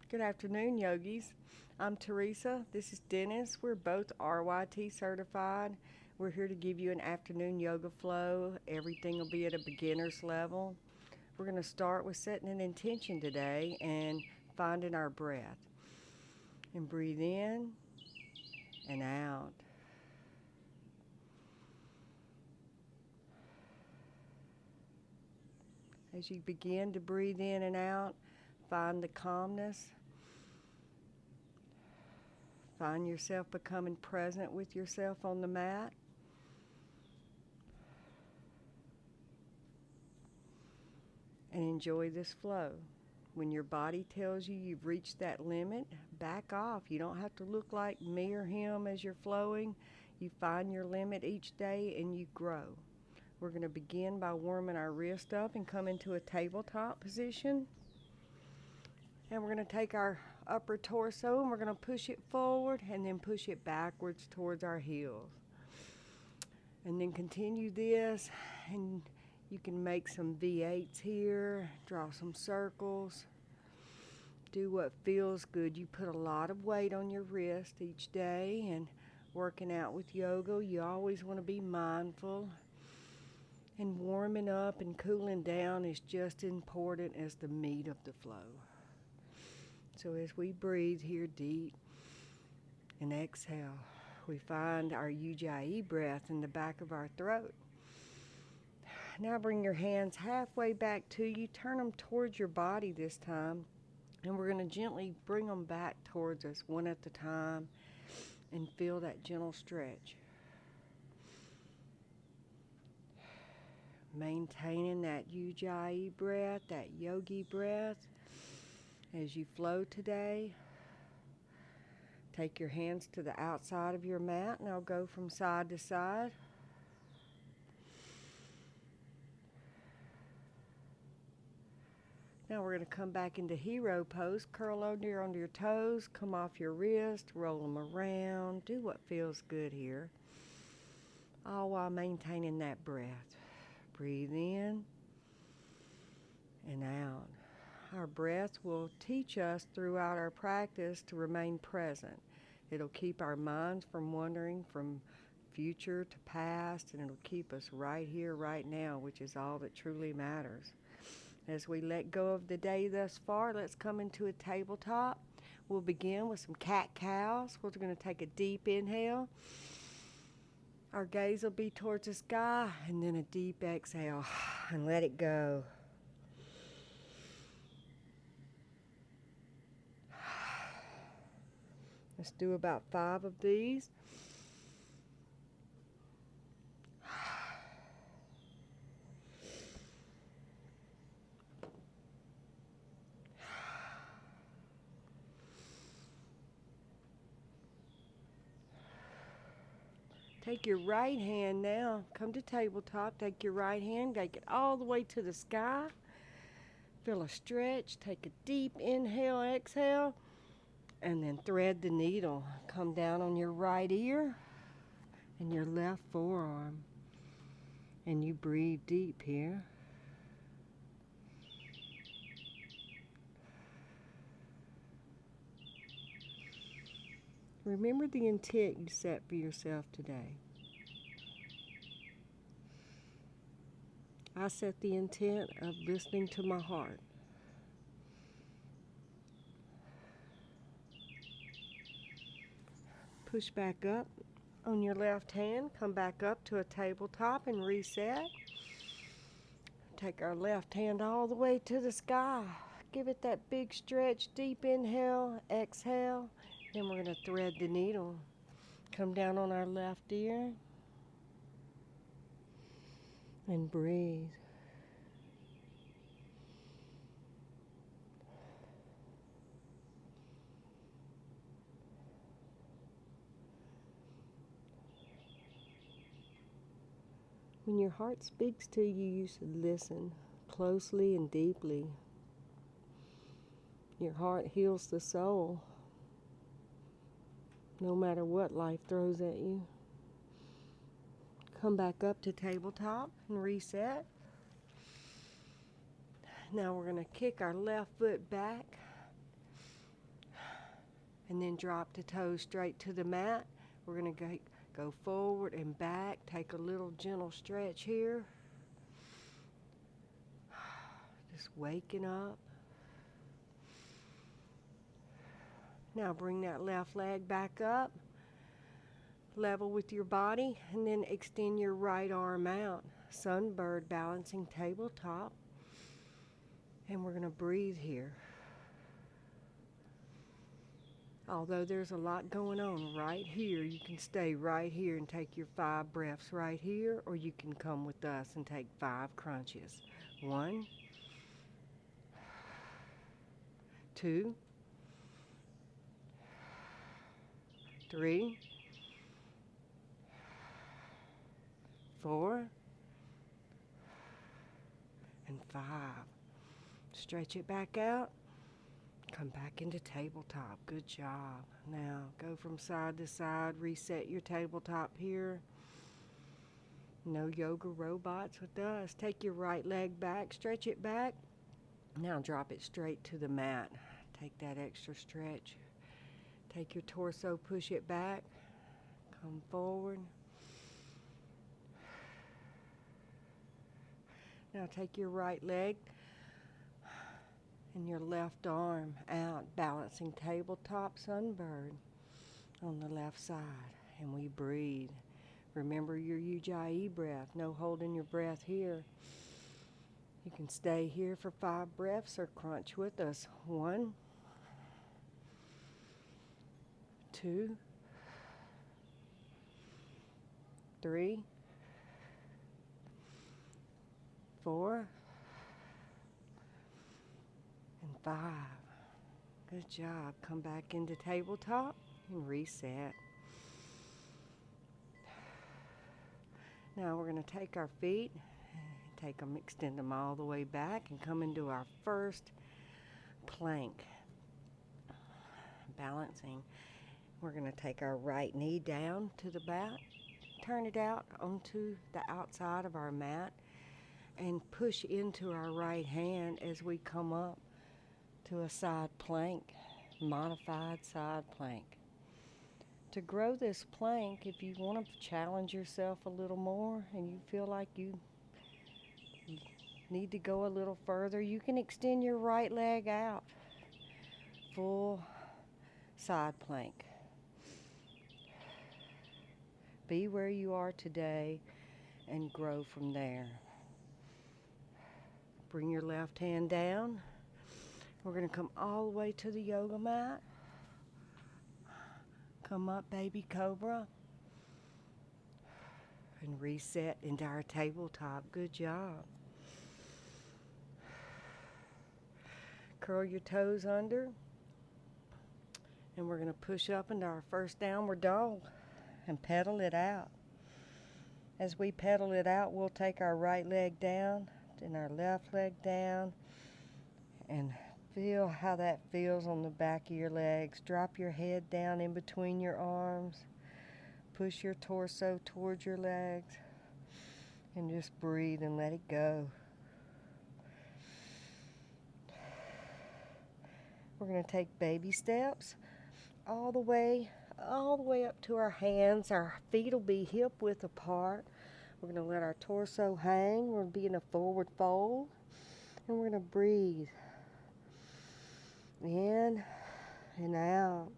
Good afternoon, yogis. I'm Teresa. This is Dennis. We're both RYT certified. We're here to give you an afternoon yoga flow. Everything will be at a beginner's level. We're going to start with setting an intention today and finding our breath. And breathe in and out. As you begin to breathe in and out, find the calmness. Find yourself becoming present with yourself on the mat. And enjoy this flow. When your body tells you you've reached that limit, back off. You don't have to look like me or him as you're flowing. You find your limit each day and you grow. We're going to begin by warming our wrist up and come into a tabletop position. And we're going to take our upper torso and we're going to push it forward and then push it backwards towards our heels. And then continue this, and you can make some V8s here, draw some circles, do what feels good. You put a lot of weight on your wrist each day, and working out with yoga, you always want to be mindful. And warming up and cooling down is just as important as the meat of the flow. So as we breathe here deep and exhale, we find our Ujjayi breath in the back of our throat. Now bring your hands halfway back to you. Turn them towards your body this time. And we're going to gently bring them back towards us one at a time and feel that gentle stretch. Maintaining that Ujjayi breath, that yogi breath. As you flow today, take your hands to the outside of your mat and I'll go from side to side. Now we're going to come back into hero pose. Curl under your toes, come off your wrist, roll them around. Do what feels good here, all while maintaining that breath. Breathe in and out. Our breath will teach us throughout our practice to remain present. It'll keep our minds from wandering from future to past, and it'll keep us right here, right now, which is all that truly matters. As we let go of the day thus far, let's come into a tabletop. We'll begin with some cat-cows. We're going to take a deep inhale. Our gaze will be towards the sky, and then a deep exhale, and let it go. Let's do about 5 of these. Take your right hand now, come to tabletop, take your right hand, take it all the way to the sky. Feel a stretch, take a deep inhale, exhale. And then thread the needle. Come down on your right ear and your left forearm. And you breathe deep here. Remember the intent you set for yourself today. I set the intent of listening to my heart. Push back up on your left hand, come back up to a tabletop and reset. Take our left hand all the way to the sky. Give it that big stretch, deep inhale, exhale. Then we're going to thread the needle. Come down on our left ear and breathe. When your heart speaks to you, you should listen closely and deeply. Your heart heals the soul, no matter what life throws at you. Come back up to tabletop and reset. Now we're going to kick our left foot back and then drop the toes straight to the mat. We're going to go forward and back. Take a little gentle stretch here. Just waking up. Now bring that left leg back up, level with your body, and then extend your right arm out. Sunbird balancing tabletop. And we're going to breathe here. Although there's a lot going on right here, you can stay right here and take your 5 breaths right here, or you can come with us and take 5 crunches. 1, 2, 3, 4, and 5. Stretch it back out. Come back into tabletop. Good job. Now go from side to side. Reset your tabletop here. No yoga robots with us. Take your right leg back. Stretch it back. Now drop it straight to the mat. Take that extra stretch. Take your torso, push it back. Come forward. Now take your right leg and your left arm out, balancing tabletop sunbird on the left side. And we breathe. Remember your Ujjayi breath. No holding your breath here. You can stay here for 5 breaths or crunch with us. 1, 2, 3, 4, and 5. Good job. Come back into tabletop and reset. Now we're going to take our feet, take them, extend them all the way back, and come into our first plank. Balancing. We're going to take our right knee down to the mat, turn it out onto the outside of our mat, and push into our right hand as we come up to a side plank, modified side plank. To grow this plank, if you want to challenge yourself a little more and you feel like you need to go a little further, you can extend your right leg out. Full side plank. Be where you are today and grow from there. Bring your left hand down. We're going to come all the way to the yoga mat. Come up, baby cobra. And reset into our tabletop. Good job. Curl your toes under. And we're going to push up into our first downward dog and pedal it out. As we pedal it out, we'll take our right leg down and our left leg down, and feel how that feels on the back of your legs. Drop your head down in between your arms. Push your torso towards your legs. And just breathe and let it go. We're going to take baby steps all the way up to our hands. Our feet will be hip width apart. We're going to let our torso hang. We'll be in a forward fold. And we're going to breathe. In and out.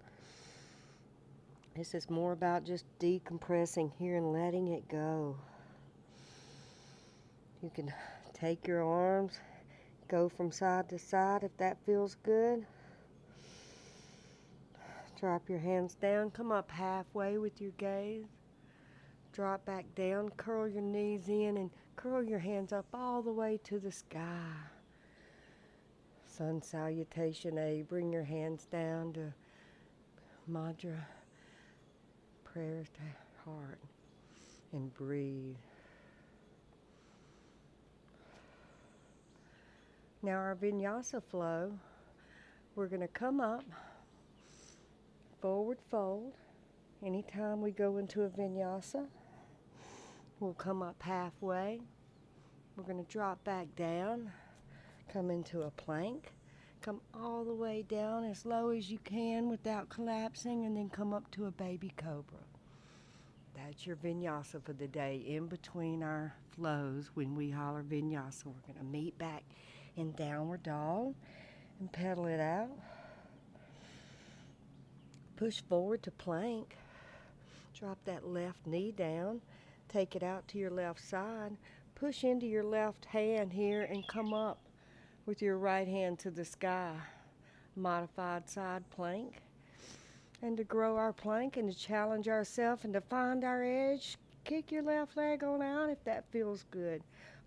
This is more about just decompressing here and letting it go. You can take your arms, go from side to side if that feels good. Drop your hands down, come up halfway with your gaze. Drop back down, curl your knees in and curl your hands up all the way to the sky. Sun salutation A. Bring your hands down to Mudra, prayer to heart, and breathe. Now our Vinyasa Flow, we're going to come up, forward fold. Anytime we go into a Vinyasa, we'll come up halfway. We're going to drop back down. Come into a plank, Come all the way down as low as you can without collapsing, and then come up to a baby cobra. That's your vinyasa for the day. In between our flows, when we holler vinyasa, we're going to meet back in downward dog and pedal it out. Push forward to plank. Drop that left knee down. Take it out to your left side. Push into your left hand here and come up with your right hand to the sky. Modified side plank. And to grow our plank and to challenge ourselves and to find our edge, kick your left leg on out if that feels good.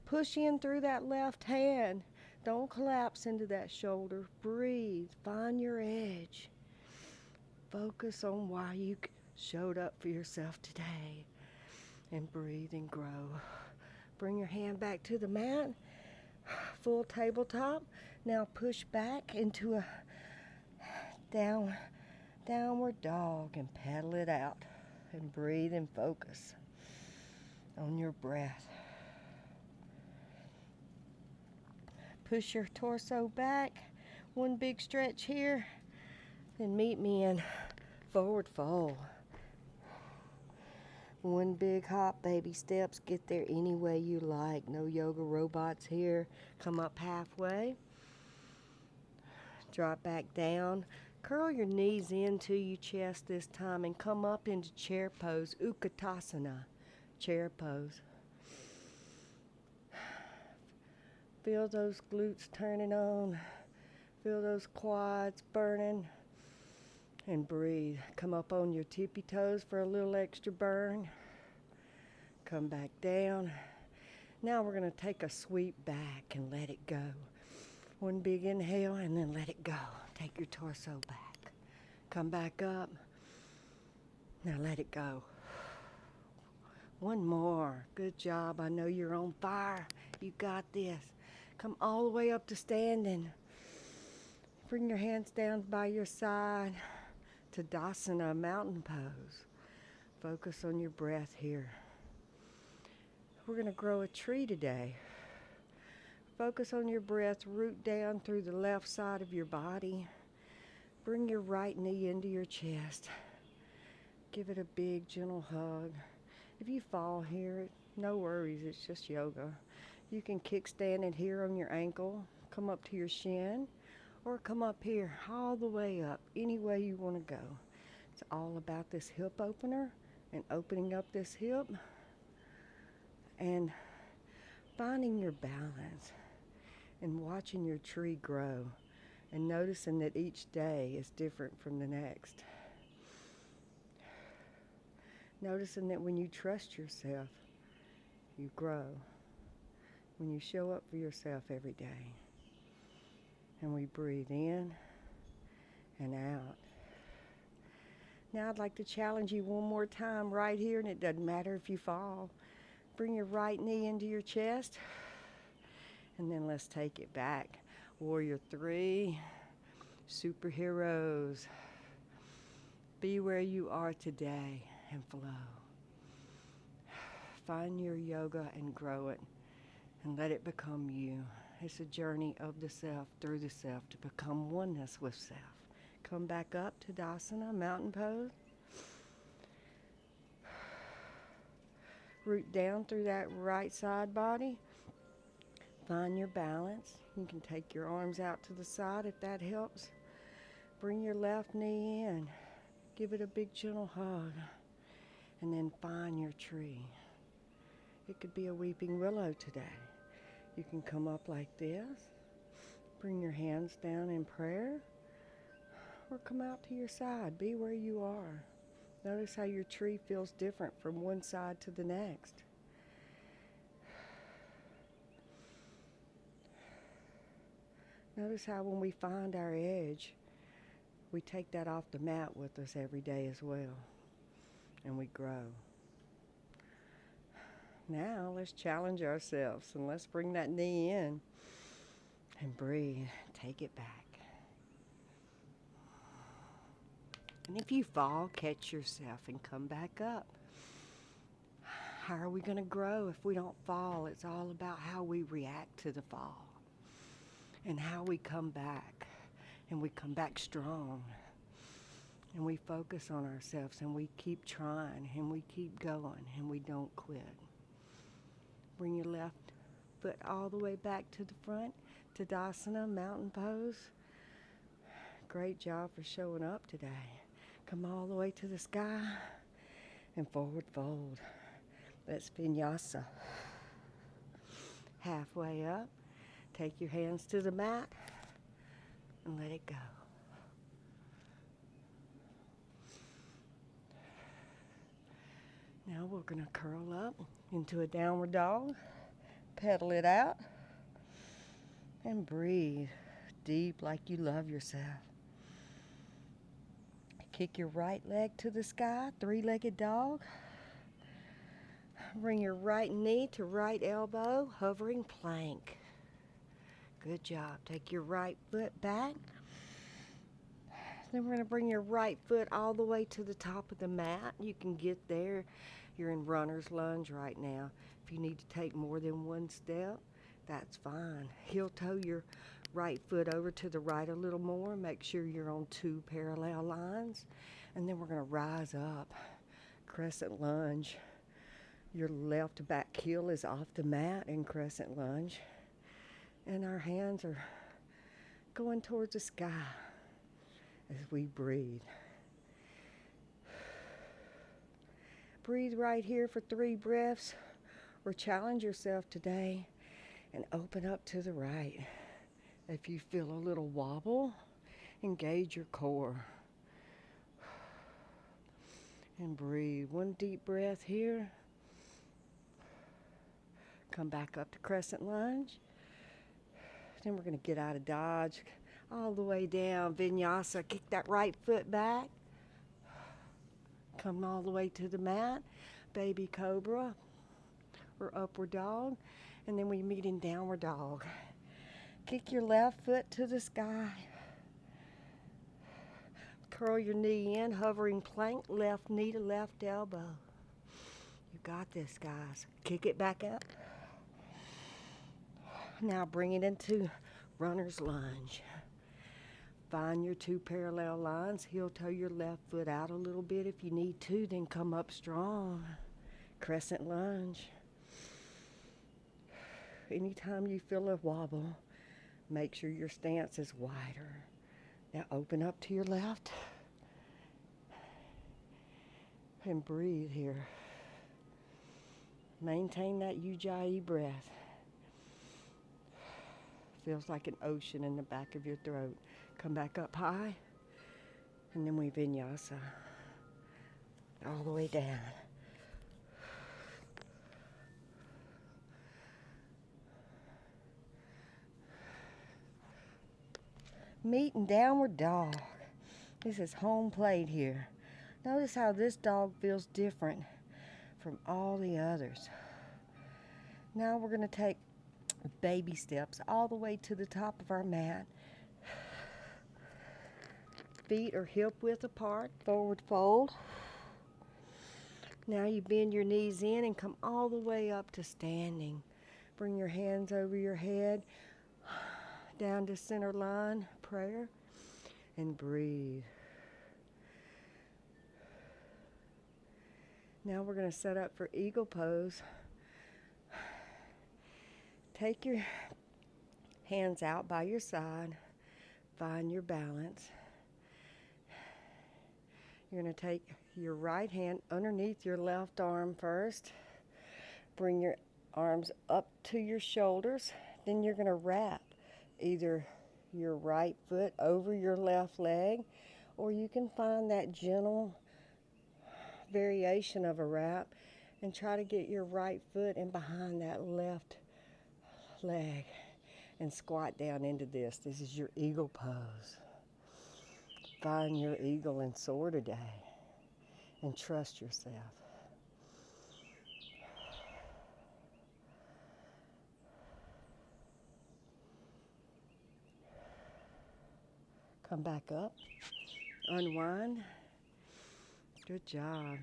Push in through that left hand. Don't collapse into that shoulder. Breathe. Find your edge. Focus on why you showed up for yourself today. And breathe and grow. Bring your hand back to the mat. Full tabletop. Now push back into a downward dog and pedal it out. And breathe and focus on your breath. Push your torso back. One big stretch here. Then meet me in forward fold. One big hop, baby steps. Get there any way you like. No yoga robots here. Come up halfway. Drop back down. Curl your knees into your chest this time and come up into chair pose, Utkatasana, chair pose. Feel those glutes turning on. Feel those quads burning. And breathe. Come up on your tippy toes for a little extra burn. Come back down. Now we're going to take a sweep back and let it go. One big inhale and then let it go. Take your torso back. Come back up. Now let it go. One more. Good job. I know you're on fire. You got this. Come all the way up to standing. Bring your hands down by your side to Dasana, mountain pose. Focus on your breath here. We're going to grow a tree today. Focus on your breath. Root down through the left side of your body. Bring your right knee into your chest. Give it a big, gentle hug. If you fall here, no worries. It's just yoga. You can kickstand it here on your ankle. Come up to your shin. Or come up here, all the way up, any way you want to go. It's all about this hip opener and opening up this hip and finding your balance and watching your tree grow and noticing that each day is different from the next. Noticing that when you trust yourself, you grow. When you show up for yourself every day. And we breathe in and out. Now I'd like to challenge you one more time right here, and it doesn't matter if you fall. Bring your right knee into your chest, and then let's take it back. Warrior 3, superheroes. Be where you are today and flow. Find your yoga and grow it, and let it become you. It's a journey of the self, through the self, to become oneness with self. Come back up to Dasana, mountain pose. Root down through that right side body. Find your balance. You can take your arms out to the side if that helps. Bring your left knee in. Give it a big gentle hug. And then find your tree. It could be a weeping willow today. You can come up like this, bring your hands down in prayer, or come out to your side. Be where you are. Notice how your tree feels different from one side to the next. Notice how when we find our edge, we take that off the mat with us every day as well, and we grow. Now let's challenge ourselves and let's bring that knee in and breathe. Take it back. And if you fall, catch yourself and come back up. How are we going to grow if we don't fall? It's all about how we react to the fall and how we come back. and we come back strong. And we focus on ourselves, and we keep trying, and we keep going, and we don't quit. Bring your left foot all the way back to the front to Dasana, mountain pose. Great job for showing up today. Come all the way to the sky and forward fold. That's Vinyasa. Halfway up, take your hands to the mat and let it go. Now we're going to curl up into a downward dog, pedal it out, and breathe deep like you love yourself. Kick your right leg to the sky, three-legged dog. Bring your right knee to right elbow, hovering plank. Good job. Take your right foot back. Then we're going to bring your right foot all the way to the top of the mat. You can get there. You're in runner's lunge right now. If you need to take more than one step, that's fine. Heel toe your right foot over to the right a little more. Make sure you're on two parallel lines. And then we're going to rise up. Crescent lunge. Your left back heel is off the mat in crescent lunge. And our hands are going towards the sky as we breathe. Breathe right here for 3 breaths, or challenge yourself today and open up to the right. If you feel a little wobble, engage your core. And breathe. 1 deep breath here. Come back up to crescent lunge. Then we're going to get out of dodge, all the way down, Vinyasa. Kick that right foot back. Come all the way to the mat, baby cobra or upward dog. And then we meet in downward dog. Kick your left foot to the sky. Curl your knee in, hovering plank, left knee to left elbow. You got this, guys. Kick it back up. Now bring it into runner's lunge. Find your 2 parallel lines. Heel toe your left foot out a little bit if you need to. Then come up strong. Crescent lunge. Anytime you feel a wobble, make sure your stance is wider. Now open up to your left. And breathe here. Maintain that Ujjayi breath. Feels like an ocean in the back of your throat. Come back up high, and then we Vinyasa all the way down. Meet in downward dog. This is home plate here. Notice how this dog feels different from all the others. Now we're going to take baby steps all the way to the top of our mat. Feet are hip width apart, forward fold. Now you bend your knees in and come all the way up to standing. Bring your hands over your head, down to center line, prayer, and breathe. Now we're going to set up for eagle pose. Take your hands out by your side. Find your balance. You're going to take your right hand underneath your left arm first. Bring your arms up to your shoulders. Then you're going to wrap either your right foot over your left leg, or you can find that gentle variation of a wrap and try to get your right foot in behind that left leg and squat down into this. This is your eagle pose. Find your eagle and soar today and trust yourself. Come back up, unwind. Good job.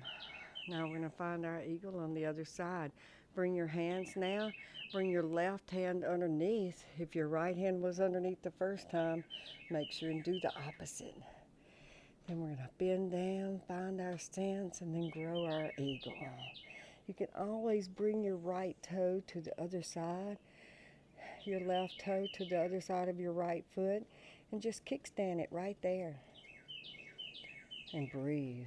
Now we're going to find our eagle on the other side. Bring your hands now. Bring your left hand underneath. If your right hand was underneath the first time, make sure and do the opposite. Then we're going to bend down, find our stance, and then grow our eagle. You can always bring your right toe to the other side, your left toe to the other side of your right foot, and just kickstand it right there. And breathe.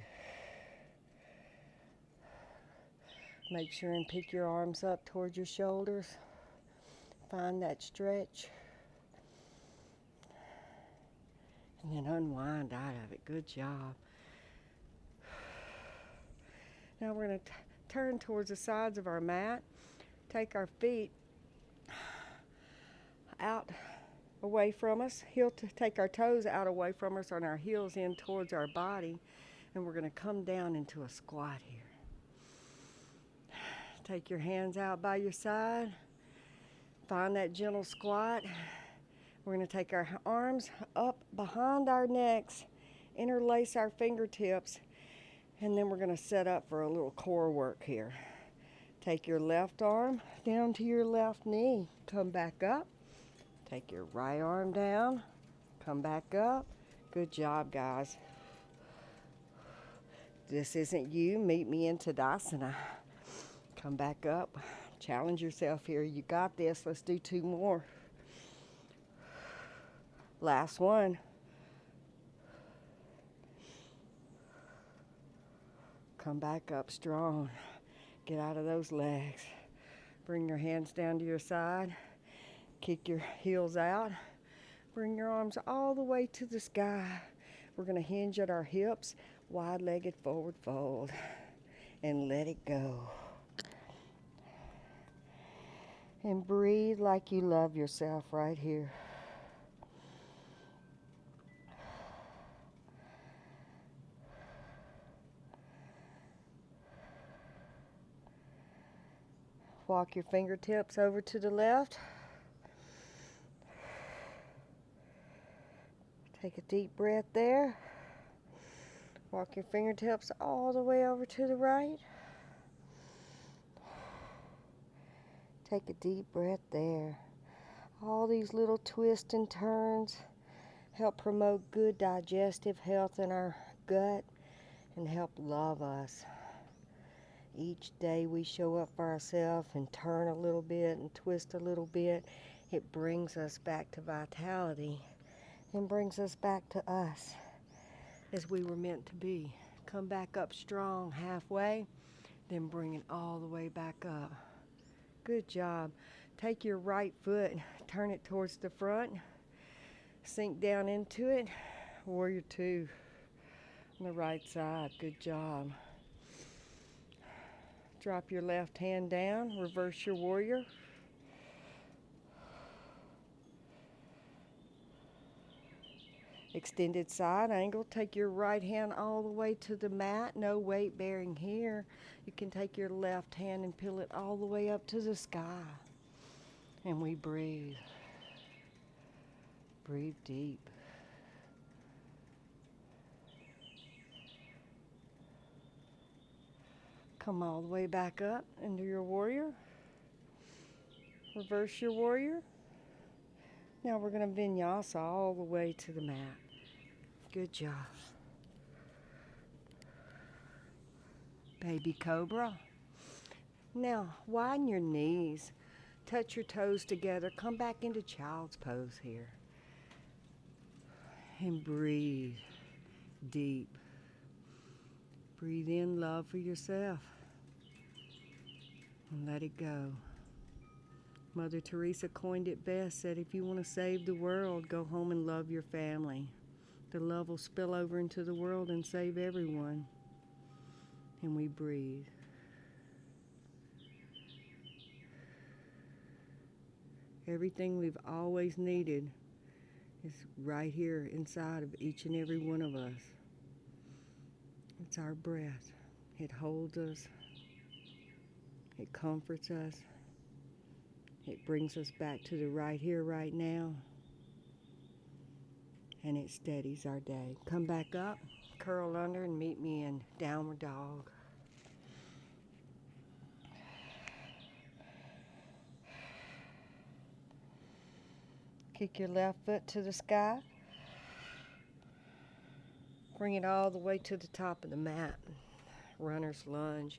Make sure and pick your arms up towards your shoulders. Find that stretch. And then unwind out of it. Good job. Now we're going to turn towards the sides of our mat. Take our feet out away from us. Take our toes out away from us and our heels in towards our body. And we're going to come down into a squat here. Take your hands out by your side. Find that gentle squat. We're going to take our arms up behind our necks, interlace our fingertips, and then we're going to set up for a little core work here. Take your left arm down to your left knee. Come back up. Take your right arm down. Come back up. Good job, guys. This isn't you. Meet me into Dasana. Come back up. Challenge yourself here. You got this. Let's do 2 more. Last one. Come back up strong. Get out of those legs. Bring your hands down to your side. Kick your heels out. Bring your arms all the way to the sky. We're going to hinge at our hips. Wide-legged forward fold. And let it go. And breathe like you love yourself right here. Walk your fingertips over to the left. Take a deep breath there. Walk your fingertips all the way over to the right. Take a deep breath there. All these little twists and turns help promote good digestive health in our gut and help love us. Each day we show up for ourselves and turn a little bit and twist a little bit. It brings us back to vitality and brings us back to us as we were meant to be. Come back up strong halfway, then bring it all the way back up. Good job. Take your right foot, turn it towards the front, sink down into it. Warrior 2 on the right side. Good job. Drop your left hand down, reverse your warrior. Extended side angle. Take your right hand all the way to the mat. No weight bearing here. You can take your left hand and peel it all the way up to the sky. And we breathe. Breathe deep. Come all the way back up into your warrior. Reverse your warrior. Now we're going to vinyasa all the way to the mat. Good job. Baby cobra. Now widen your knees. Touch your toes together. Come back into child's pose here. And breathe deep. Breathe in love for yourself. And let it go. Mother Teresa coined it best, said if you want to save the world, go home and love your family. The love will spill over into the world and save everyone. And we breathe. Everything we've always needed is right here inside of each and every one of us. It's our breath. It holds us. It comforts us. It brings us back to the right here, right now. And it steadies our day. Come back up, curl under, and meet me in downward dog. Kick your left foot to the sky. Bring it all the way to the top of the mat. Runner's lunge.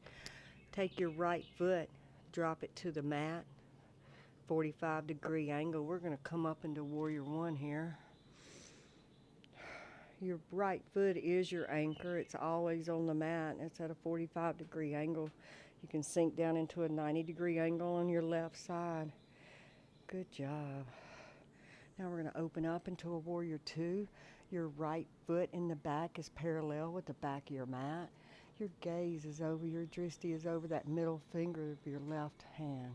Take your right foot, drop it to the mat. 45-degree angle. We're going to come up into Warrior One here. Your right foot is your anchor. It's always on the mat. It's at a 45-degree angle. You can sink down into a 90-degree angle on your left side. Good job. Now we're going to open up into a Warrior Two. Your right foot in the back is parallel with the back of your mat. Your gaze is over, your drishti is over that middle finger of your left hand.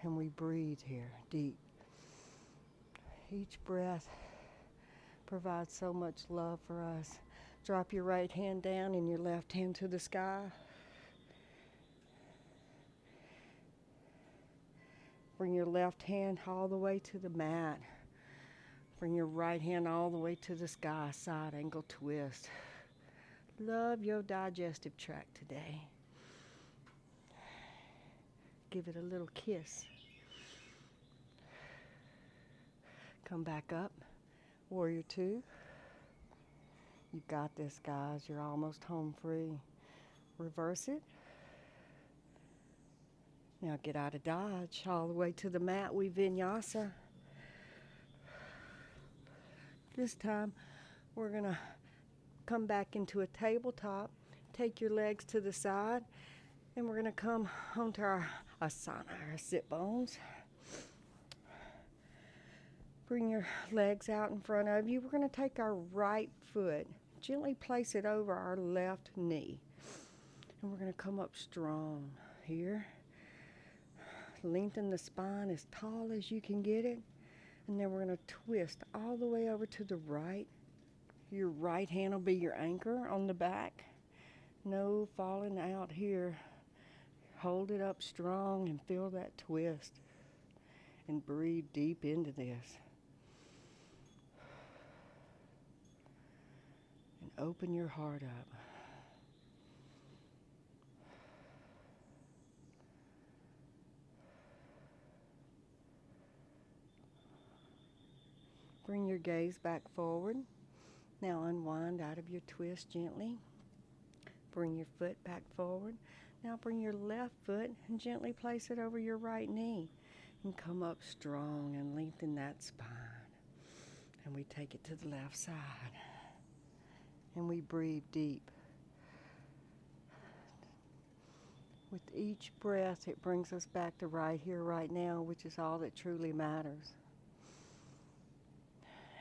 And we breathe here, deep. Each breath provides so much love for us. Drop your right hand down and your left hand to the sky. Bring your left hand all the way to the mat. Bring your right hand all the way to the sky, side angle twist. Love your digestive tract today. Give it a little kiss. Come back up. Warrior Two. You got this, guys. You're almost home free. Reverse it. Now get out of dodge. All the way to the mat. We vinyasa. This time we're going to come back into a tabletop. Take your legs to the side. And we're going to come onto our asana, our sit bones. Bring your legs out in front of you. We're going to take our right foot, gently place it over our left knee. And we're going to come up strong here. Lengthen the spine as tall as you can get it. And then we're going to twist all the way over to the right. Your right hand will be your anchor on the back. No falling out here. Hold it up strong and feel that twist. And breathe deep into this. And open your heart up. Bring your gaze back forward. Now unwind out of your twist gently. Bring your foot back forward. Now bring your left foot and gently place it over your right knee. And come up strong and lengthen that spine. And we take it to the left side. And we breathe deep. With each breath, it brings us back to right here, right now, which is all that truly matters.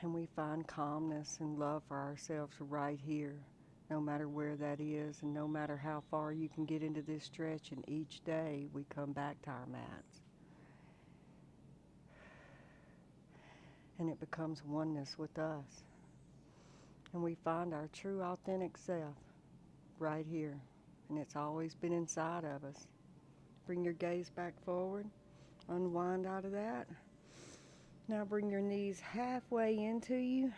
And we find calmness and love for ourselves right here, no matter where that is, and no matter how far you can get into this stretch, and each day we come back to our mats. And it becomes oneness with us. And we find our true authentic self right here. And it's always been inside of us. Bring your gaze back forward. Unwind out of that. Now bring your knees halfway into you.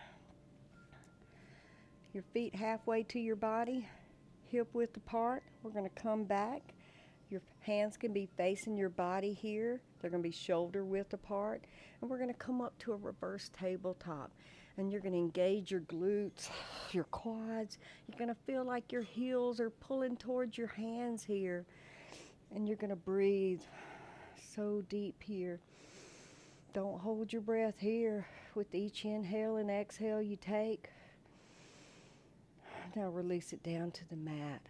Your feet halfway to your body. Hip width apart. We're going to come back. Your hands can be facing your body here. They're going to be shoulder width apart. And we're going to come up to a reverse tabletop. And you're going to engage your glutes, your quads. You're going to feel like your heels are pulling towards your hands here. And you're going to breathe so deep here. Don't hold your breath here. With each inhale and exhale you take. Now release it down to the mat.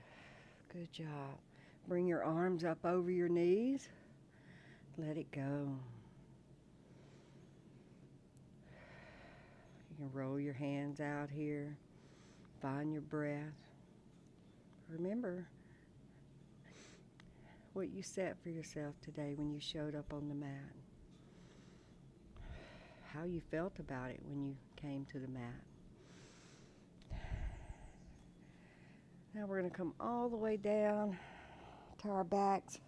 Good job. Bring your arms up over your knees. Let it go. You can roll your hands out here. Find your breath. Remember what you set for yourself today when you showed up on the mat. How you felt about it when you came to the mat. Now we're going to come all the way down to our backs.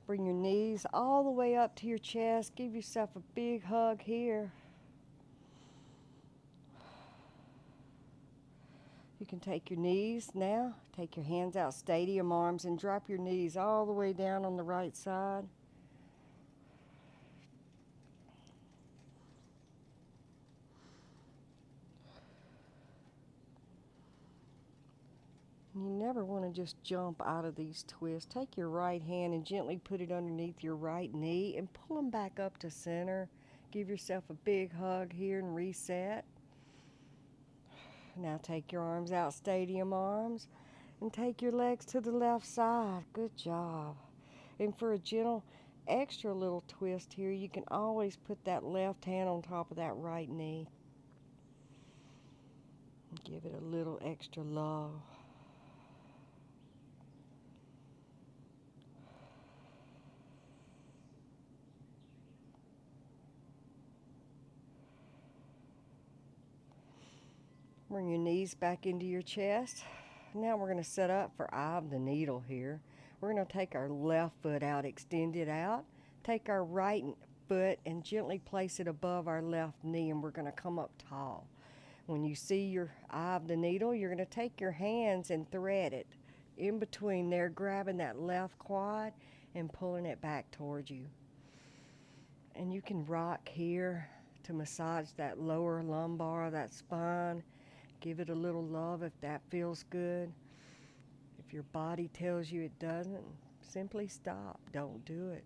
Bring your knees all the way up to your chest. Give yourself a big hug here. You can take your knees now. Take your hands out, stadium arms, and drop your knees all the way down on the right side. just jump out of these twists. Take your right hand and gently put it underneath your right knee and pull them back up to center. Give yourself a big hug here and reset. Now take your arms out, stadium arms, and take your legs to the left side. Good job. And for a gentle extra little twist here, you can always put that left hand on top of that right knee. Give it a little extra love. Bring your knees back into your chest. Now we're going to set up for eye of the needle here. We're going to take our left foot out, extend it out. Take our right foot and gently place it above our left knee, and we're going to come up tall. When you see your eye of the needle, you're going to take your hands and thread it in between there, grabbing that left quad and pulling it back towards you. And you can rock here to massage that lower lumbar, that spine. Give it a little love if that feels good. If your body tells you it doesn't, simply stop. Don't do it.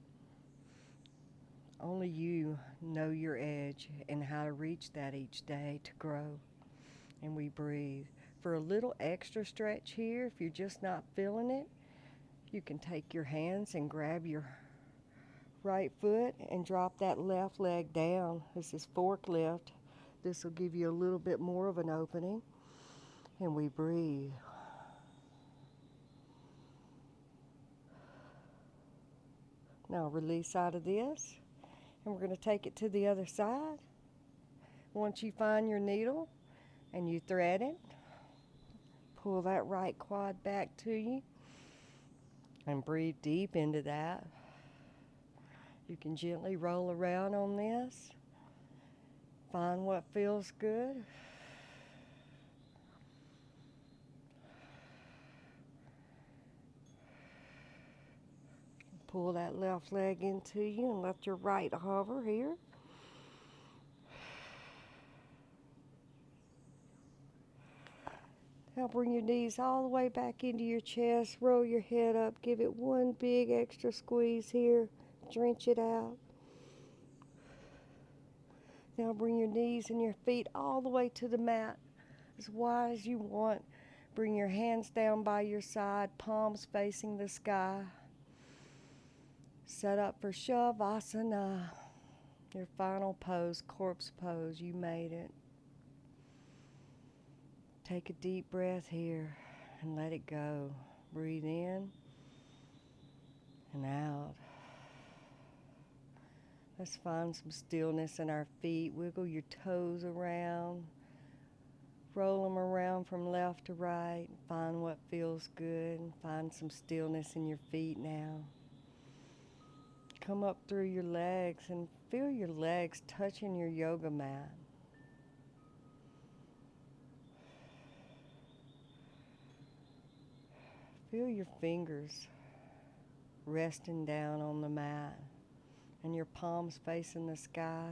Only you know your edge and how to reach that each day to grow. And we breathe. For a little extra stretch here, if you're just not feeling it, you can take your hands and grab your right foot and drop that left leg down. This is forklift. This will give you a little bit more of an opening. And we breathe. Now release out of this. And we're going to take it to the other side. Once you find your needle and you thread it, pull that right quad back to you and breathe deep into that. You can gently roll around on this. Find what feels good. Pull that left leg into you and let your right hover here. Now bring your knees all the way back into your chest. Roll your head up. Give it one big extra squeeze here. Drench it out. Now bring your knees and your feet all the way to the mat, as wide as you want. Bring your hands down by your side, palms facing the sky. Set up for Shavasana, your final pose, corpse pose. You made it. Take a deep breath here and let it go. Breathe in and out. Let's find some stillness in our feet. Wiggle your toes around. Roll them around from left to right. Find what feels good. Find some stillness in your feet now. Come up through your legs and feel your legs touching your yoga mat. Feel your fingers resting down on the mat and your palms facing the sky.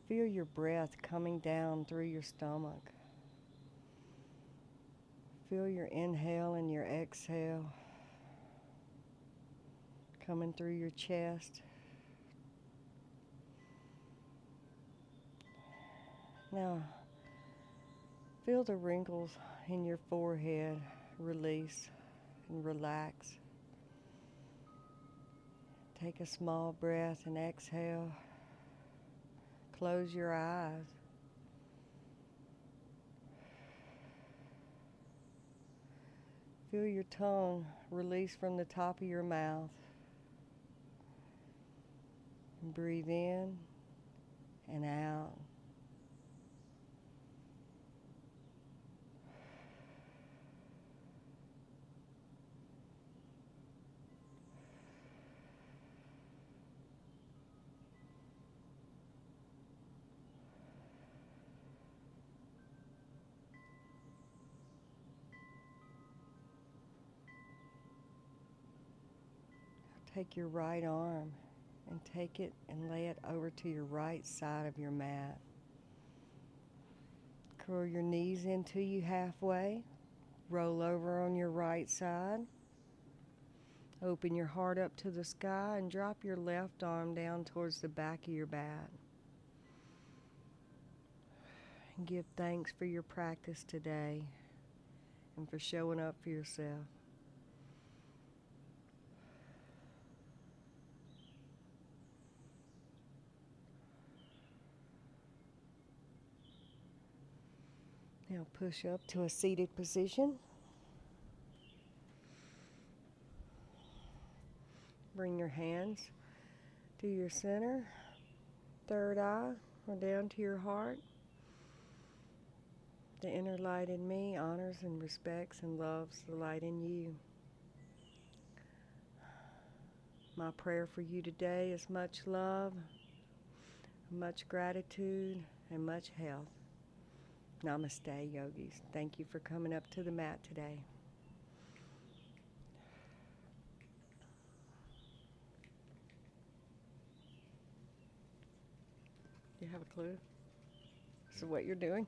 Feel your breath coming down through your stomach. Feel your inhale and your exhale coming through your chest. Now, feel the wrinkles in your forehead release and relax. Take a small breath and exhale. Close your eyes. Feel your tongue release from the top of your mouth. And breathe in and out. Take your right arm and take it and lay it over to your right side of your mat. Curl your knees into you halfway. Roll over on your right side. Open your heart up to the sky and drop your left arm down towards the back of your bat. And give thanks for your practice today and for showing up for yourself. Now push up to a seated position. Bring your hands to your center, third eye, or down to your heart. The inner light in me honors and respects and loves the light in you. My prayer for you today is much love, much gratitude, and much health. Namaste, yogis. Thank you for coming up to the mat today. Do you have a clue? So what you're doing?